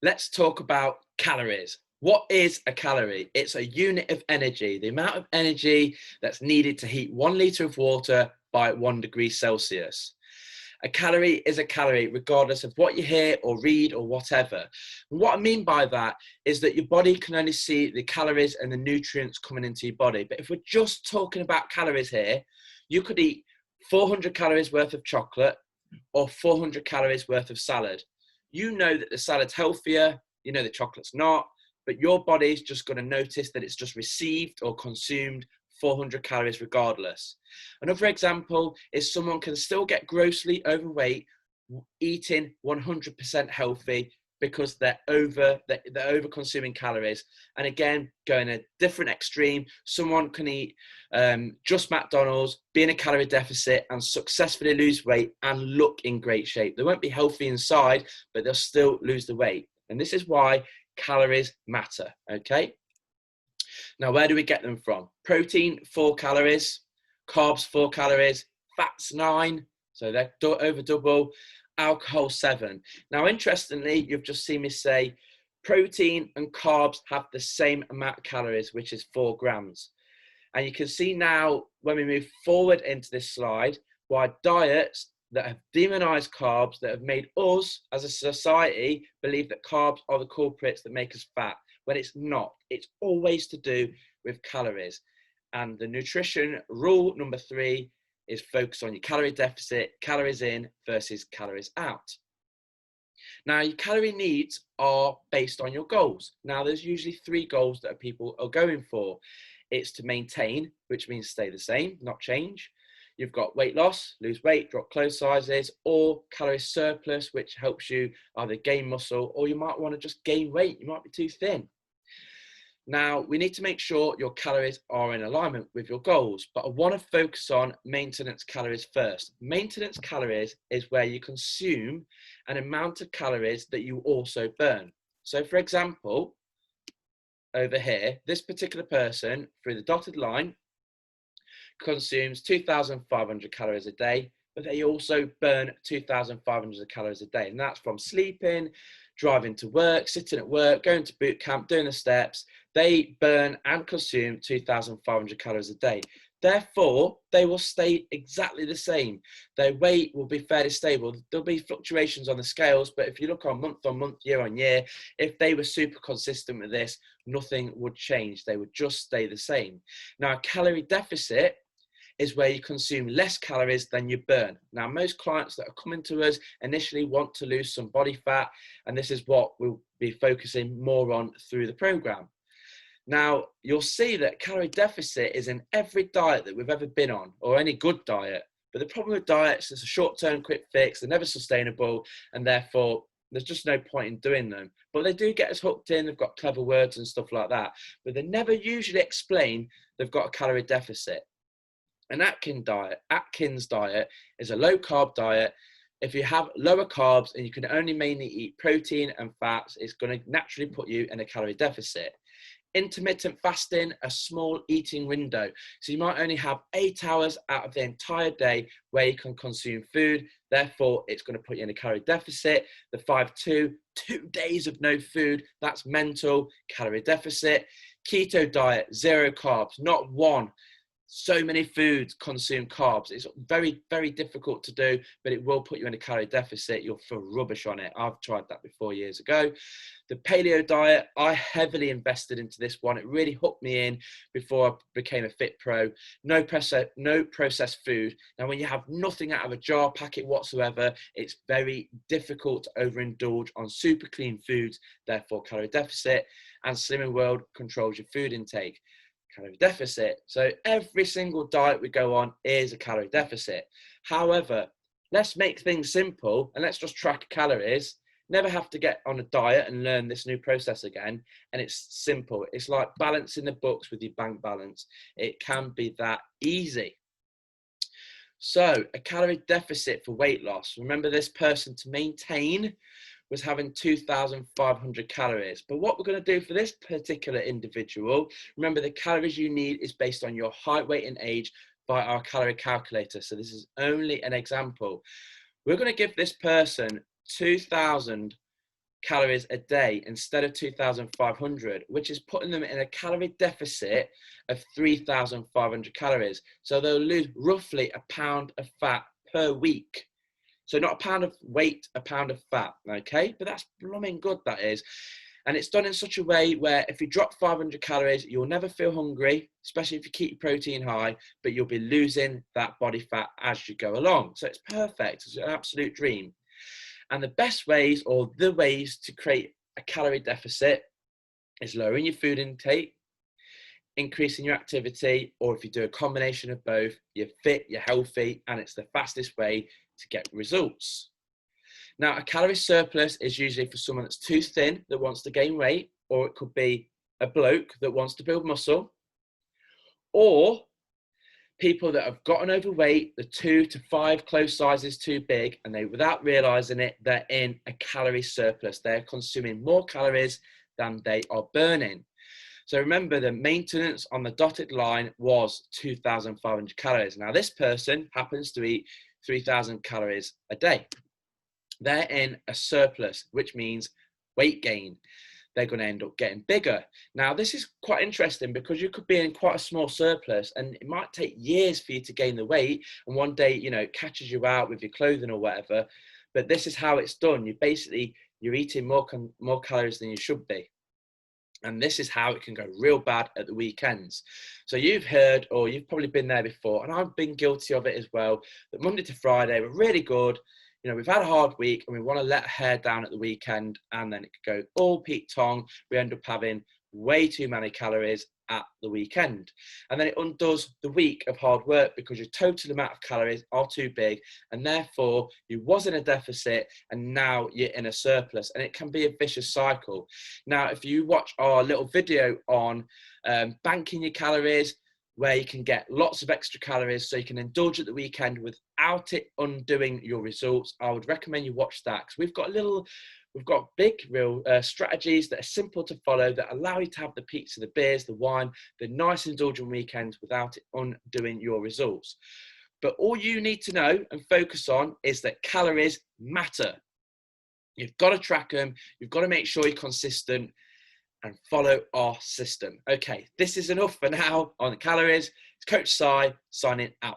Let's talk about calories. What is a calorie? It's a unit of energy, the amount of energy that's needed to heat 1 litre of water by 1 degree Celsius. A calorie is a calorie, regardless of what you hear or read or whatever. And what I mean by that is that your body can only see the calories and the nutrients coming into your body. But if we're just talking about calories here, you could eat 400 calories worth of chocolate or 400 calories worth of salad. You know that the salad's healthier, you know the chocolate's not, but your body's just going to notice that it's just received or consumed 400 calories regardless. Another example is someone can still get grossly overweight eating 100% healthy because they're over consuming calories. And again, going a different extreme, someone can eat just McDonald's, be in a calorie deficit and successfully lose weight and look in great shape. They won't be healthy inside, but they'll still lose the weight. And this is why calories matter, okay? Now, where do we get them from? Protein, 4 calories, carbs, 4 calories, fats, 9, so they're over double, alcohol, 7. Now, interestingly, you've just seen me say protein and carbs have the same amount of calories, which is 4 grams. And you can see now, when we move forward into this slide, why diets that have demonized carbs, that have made us as a society believe that carbs are the culprits that make us fat, when it's not. It's always to do with calories. And the nutrition rule number 3 is focus on your calorie deficit, calories in versus calories out. Now, your calorie needs are based on your goals. Now, there's usually 3 goals that people are going for. It's to maintain, which means stay the same, not change. You've got weight loss, lose weight, drop clothes sizes, or calorie surplus, which helps you either gain muscle, or you might want to just gain weight. You might be too thin. Now, we need to make sure your calories are in alignment with your goals, but I want to focus on maintenance calories first. Maintenance calories is where you consume an amount of calories that you also burn. So, for example, over here, this particular person, through the dotted line, consumes 2,500 calories a day, but they also burn 2,500 calories a day. And that's from sleeping, driving to work, sitting at work, going to boot camp, doing the steps. They burn and consume 2,500 calories a day. Therefore, they will stay exactly the same. Their weight will be fairly stable. There'll be fluctuations on the scales, but if you look on month, year on year, if they were super consistent with this, nothing would change. They would just stay the same. Now, a calorie deficit is where you consume less calories than you burn. Now, most clients that are coming to us initially want to lose some body fat, and this is what we'll be focusing more on through the program. Now, you'll see that calorie deficit is in every diet that we've ever been on, or any good diet. But the problem with diets, it's a short-term quick fix, they're never sustainable, and therefore there's just no point in doing them. But they do get us hooked in, they've got clever words and stuff like that. But they never usually explain they've got a calorie deficit. An Atkins diet is a low carb diet. If you have lower carbs and you can only mainly eat protein and fats, it's going to naturally put you in a calorie deficit. Intermittent fasting, a small eating window. So you might only have 8 hours out of the entire day where you can consume food. Therefore, it's going to put you in a calorie deficit. The 5-2, 2 days of no food, that's mental, calorie deficit. Keto diet, 0 carbs, not one. So many foods consume carbs. It's very, very difficult to do, but it will put you in a calorie deficit. You'll feel rubbish on it. I've tried that before years ago. The paleo diet, I heavily invested into this one. It really hooked me in before I became a fit pro. No processed food. Now, when you have nothing out of a jar packet whatsoever, it's very difficult to overindulge on super clean foods, therefore calorie deficit. And Slimming World controls your food intake. Calorie deficit. So every single diet we go on is a calorie deficit. However, let's make things simple and let's just track calories. Never have to get on a diet and learn this new process again. And it's simple. It's like balancing the books with your bank balance. It can be that easy. So a calorie deficit for weight loss. Remember, this person, to maintain, was having 2,500 calories. But what we're going to do for this particular individual, remember, the calories you need is based on your height, weight, and age by our calorie calculator. So this is only an example. We're going to give this person 2,000 calories a day instead of 2,500, which is putting them in a calorie deficit of 3,500 calories. So they'll lose roughly a pound of fat per week. So not a pound of weight, a pound of fat, okay? But that's blooming good, that is. And it's done in such a way where if you drop 500 calories, you'll never feel hungry, especially if you keep your protein high, but you'll be losing that body fat as you go along. So it's perfect. It's an absolute dream. And the best ways, or the ways to create a calorie deficit, is lowering your food intake, increasing your activity, or if you do a combination of both, you're fit, you're healthy, and it's the fastest way to get results. Now, a calorie surplus is usually for someone that's too thin that wants to gain weight, or it could be a bloke that wants to build muscle, or people that have gotten overweight, the 2 to 5 clothes sizes too big, and they, without realizing it, they're in a calorie surplus. They're consuming more calories than they are burning. So remember, the maintenance on the dotted line was 2,500 calories. Now, this person happens to eat 3,000 calories a day. They're in a surplus, which means weight gain. They're going to end up getting bigger. Now, this is quite interesting because you could be in quite a small surplus and it might take years for you to gain the weight. And one day, it catches you out with your clothing or whatever. But this is how it's done. You're eating more calories than you should be. And this is how it can go real bad at the weekends. So you've heard, or you've probably been there before, and I've been guilty of it as well, that Monday to Friday were really good. We've had a hard week and we want to let our hair down at the weekend, and then it could go all peak tong. We end up having way too many calories at the weekend. And then it undoes the week of hard work because your total amount of calories are too big, and therefore you was in a deficit and now you're in a surplus, and it can be a vicious cycle. Now, if you watch our little video on banking your calories, where you can get lots of extra calories so you can indulge at the weekend without it undoing your results, I would recommend you watch that, because we've got big real strategies that are simple to follow that allow you to have the pizza, the beers, the wine, the nice indulgent weekends without it undoing your results. But all you need to know and focus on is that calories matter. You've got to track them. You've got to make sure you're consistent and follow our system. Okay, this is enough for now on the calories. It's Coach Si signing out.